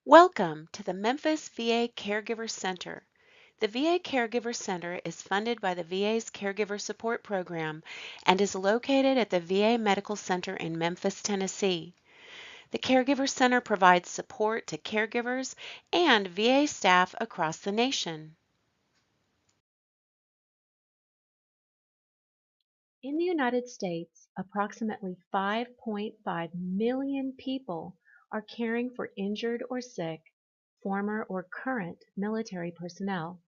Welcome to the Memphis VA Caregiver Center. The VA Caregiver Center is funded by the VA's Caregiver Support Program and is located at the VA Medical Center in Memphis, Tennessee. The Caregiver Center provides support to caregivers and VA staff across the nation. In the United States, approximately 5.5 million people are caring for injured or sick, former or current military personnel.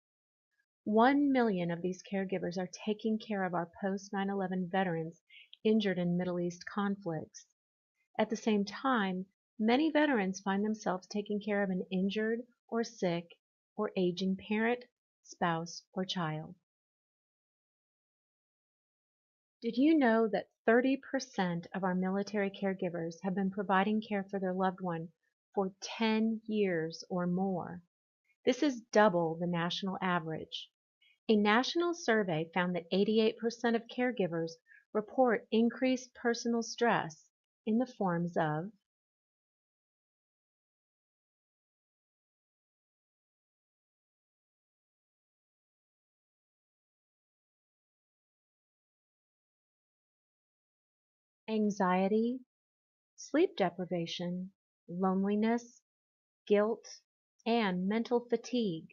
1 million of these caregivers are taking care of our post 9/11 veterans injured in Middle East conflicts. At the same time, many veterans find themselves taking care of an injured or sick or aging parent, spouse, or child. Did you know that 30% of our military caregivers have been providing care for their loved one for 10 years or more? This is double the national average. A national survey found that 88% of caregivers report increased personal stress in the forms of anxiety, sleep deprivation, loneliness, guilt, and mental fatigue.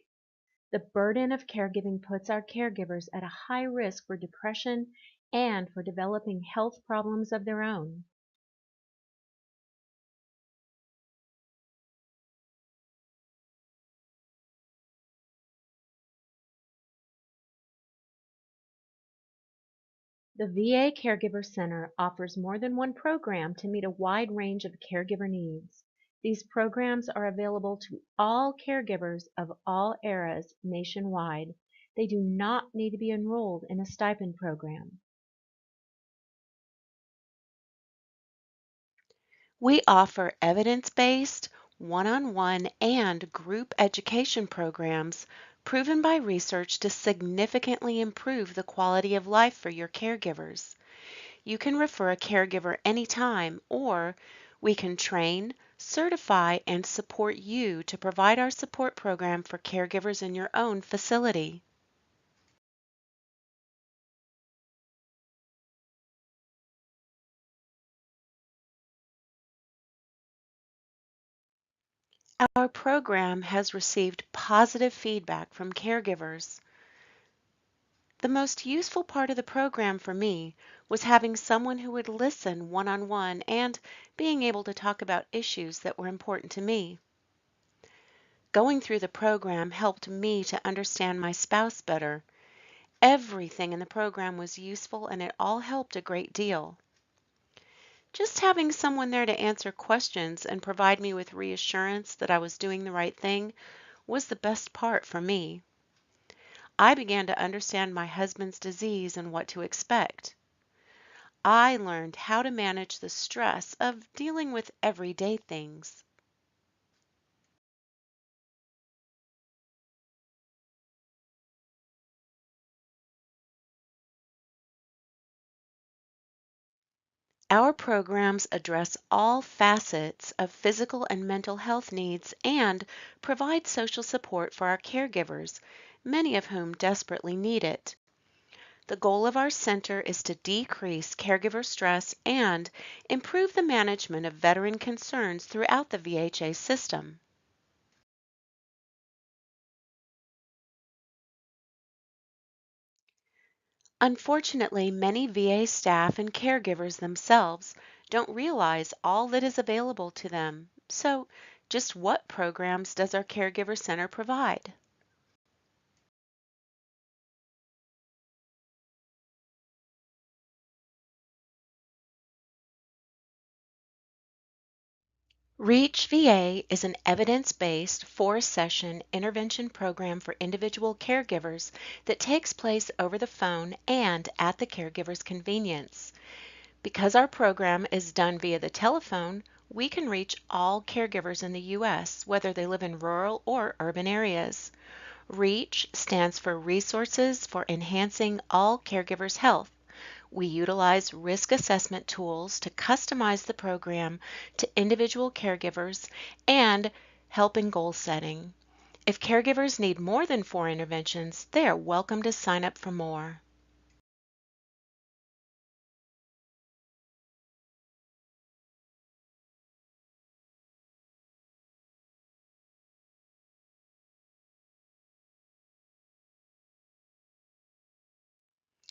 The burden of caregiving puts our caregivers at a high risk for depression and for developing health problems of their own. The VA Caregiver Center offers more than one program to meet a wide range of caregiver needs. These programs are available to all caregivers of all eras nationwide. They do not need to be enrolled in a stipend program. We offer evidence-based, one-on-one, and group education programs proven by research to significantly improve the quality of life for your caregivers. You can refer a caregiver anytime, or we can train, certify, and support you to provide our support program for caregivers in your own facility. Our program has received positive feedback from caregivers. The most useful part of the program for me was having someone who would listen one-on-one and being able to talk about issues that were important to me. Going through the program helped me to understand my spouse better. Everything in the program was useful and it all helped a great deal. Just having someone there to answer questions and provide me with reassurance that I was doing the right thing was the best part for me. I began to understand my husband's disease and what to expect. I learned how to manage the stress of dealing with everyday things. Our programs address all facets of physical and mental health needs and provide social support for our caregivers, many of whom desperately need it. The goal of our center is to decrease caregiver stress and improve the management of veteran concerns throughout the VHA system. Unfortunately, many VA staff and caregivers themselves don't realize all that is available to them. So, just what programs does our Caregiver Center provide? REACH VA is an evidence-based 4-session intervention program for individual caregivers that takes place over the phone and at the caregiver's convenience. Because our program is done via the telephone, we can reach all caregivers in the U.S., whether they live in rural or urban areas. REACH stands for Resources for Enhancing All Caregivers' Health. We utilize risk assessment tools to customize the program to individual caregivers and help in goal setting. If caregivers need more than 4 interventions, they are welcome to sign up for more.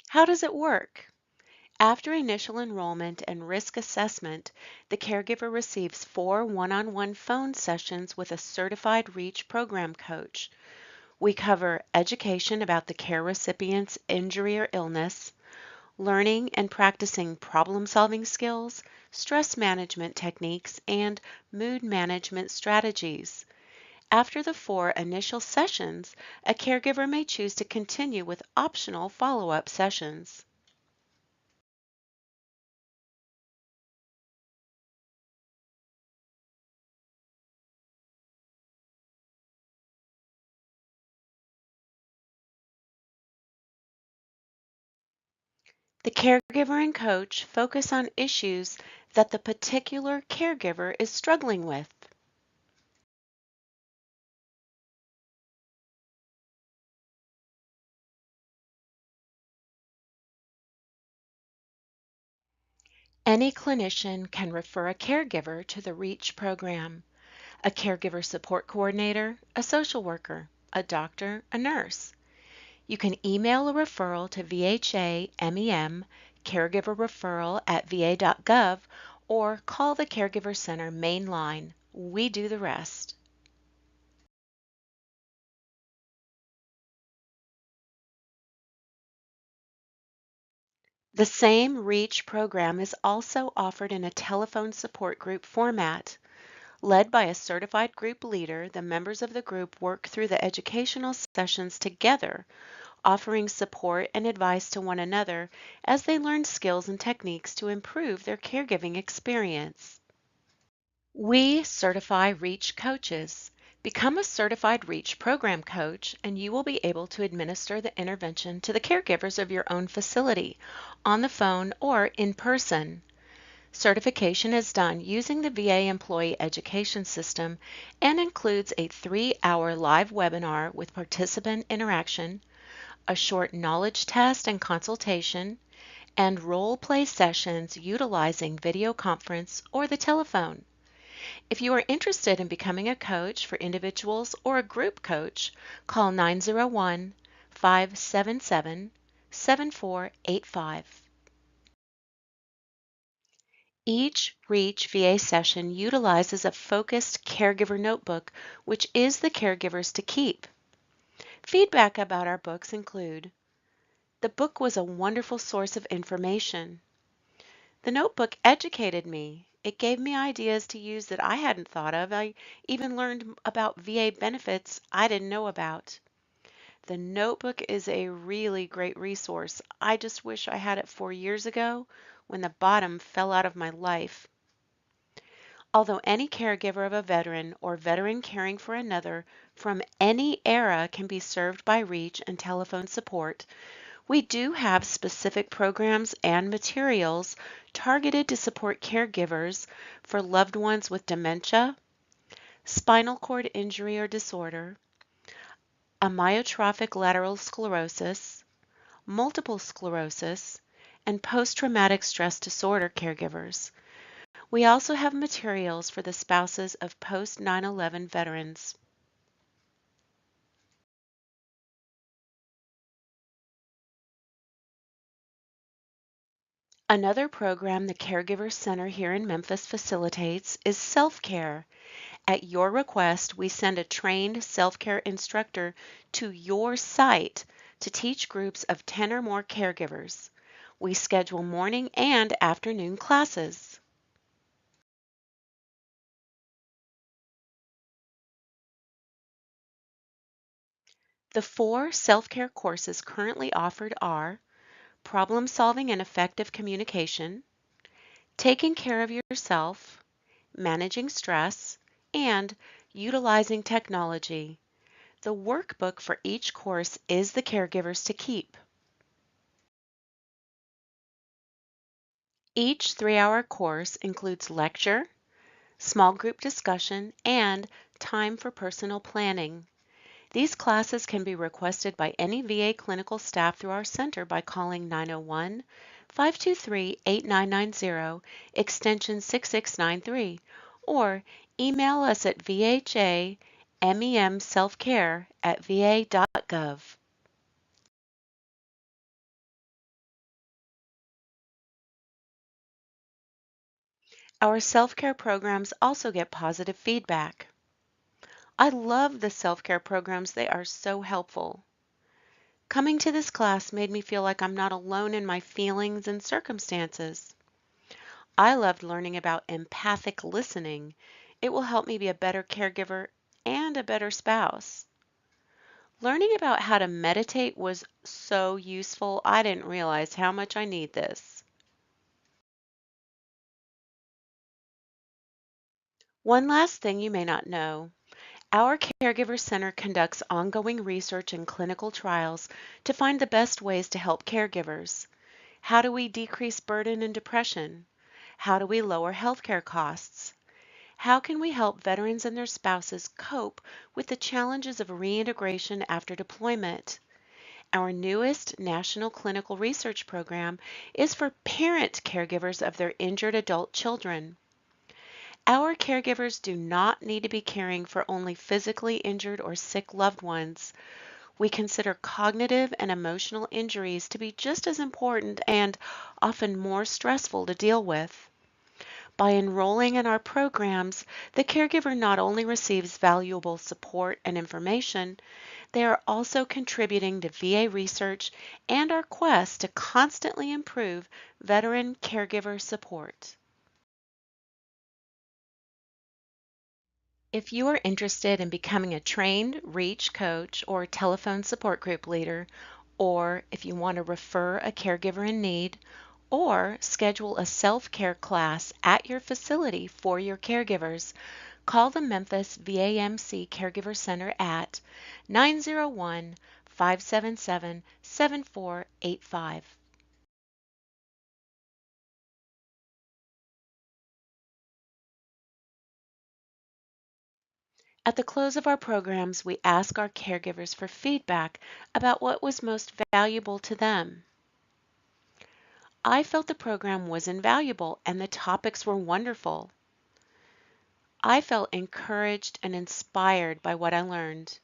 How does it work? After initial enrollment and risk assessment, the caregiver receives 4 one-on-one phone sessions with a certified REACH program coach. We cover education about the care recipient's injury or illness, learning and practicing problem-solving skills, stress management techniques, and mood management strategies. After the 4 initial sessions, a caregiver may choose to continue with optional follow-up sessions. The caregiver and coach focus on issues that the particular caregiver is struggling with. Any clinician can refer a caregiver to the REACH program. A caregiver support coordinator, a social worker, a doctor, a nurse. You can email a referral to VHA MEM, caregiver referral at va.gov, or call the Caregiver Center main line. We do the rest. The same REACH program is also offered in a telephone support group format. Led by a certified group leader, the members of the group work through the educational sessions together, offering support and advice to one another as they learn skills and techniques to improve their caregiving experience. We certify REACH coaches. Become a certified REACH program coach, and you will be able to administer the intervention to the caregivers of your own facility, on the phone or in person. Certification is done using the VA Employee Education System and includes a 3-hour live webinar with participant interaction, a short knowledge test and consultation, and role play sessions utilizing video conference or the telephone. If you are interested in becoming a coach for individuals or a group coach, call 901 577 7485. Each REACH VA session utilizes a focused caregiver notebook, which is the caregiver's to keep. Feedback about our books include: the book was a wonderful source of information. The notebook educated me. It gave me ideas to use that I hadn't thought of. I even learned about VA benefits I didn't know about. The notebook is a really great resource. I just wish I had it 4 years ago when the bottom fell out of my life. Although any caregiver of a veteran or veteran caring for another from any era can be served by REACH and telephone support, we do have specific programs and materials targeted to support caregivers for loved ones with dementia, spinal cord injury or disorder, amyotrophic lateral sclerosis, multiple sclerosis, and post-traumatic stress disorder caregivers. We also have materials for the spouses of post 9/11 veterans. Another program the Caregiver Center here in Memphis facilitates is self-care. At your request, we send a trained self-care instructor to your site to teach groups of 10 or more caregivers. We schedule morning and afternoon classes. The 4 self-care courses currently offered are Problem Solving and Effective Communication, Taking Care of Yourself, Managing Stress, and Utilizing Technology. The workbook for each course is the caregiver's to keep. Each 3-hour course includes lecture, small group discussion, and time for personal planning. These classes can be requested by any VA clinical staff through our center by calling 901-523-8990, extension 6693, or email us at vhamemselfcare@va.gov. Our self-care programs also get positive feedback. I love the self-care programs. They are so helpful. Coming to this class made me feel like I'm not alone in my feelings and circumstances. I loved learning about empathic listening. It will help me be a better caregiver and a better spouse. Learning about how to meditate was so useful. I didn't realize how much I need this. One last thing you may not know. Our Caregiver Center conducts ongoing research and clinical trials to find the best ways to help caregivers. How do we decrease burden and depression? How do we lower healthcare costs? How can we help veterans and their spouses cope with the challenges of reintegration after deployment? Our newest national clinical research program is for parent caregivers of their injured adult children. Our caregivers do not need to be caring for only physically injured or sick loved ones. We consider cognitive and emotional injuries to be just as important and often more stressful to deal with. By enrolling in our programs, the caregiver not only receives valuable support and information, they are also contributing to VA research and our quest to constantly improve veteran caregiver support. If you are interested in becoming a trained REACH coach or telephone support group leader, or if you want to refer a caregiver in need, or schedule a self-care class at your facility for your caregivers, call the Memphis VAMC Caregiver Center at 901-577-7485. At the close of our programs, we ask our caregivers for feedback about what was most valuable to them. I felt the program was invaluable and the topics were wonderful. I felt encouraged and inspired by what I learned.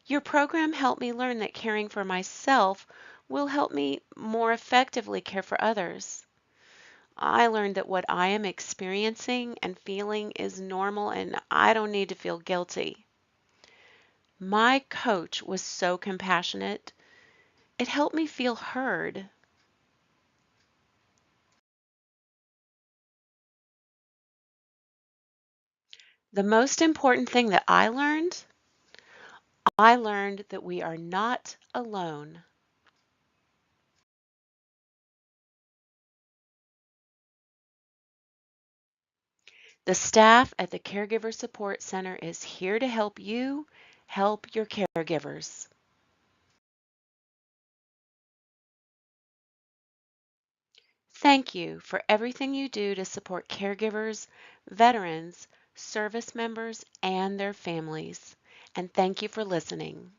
Your program helped me learn that caring for myself will help me more effectively care for others. I learned that what I am experiencing and feeling is normal and I don't need to feel guilty. My coach was so compassionate. It helped me feel heard. The most important thing that I learned that we are not alone. The staff at the Caregiver Support Center is here to help you help your caregivers. Thank you for everything you do to support caregivers, veterans, service members, and their families. And thank you for listening.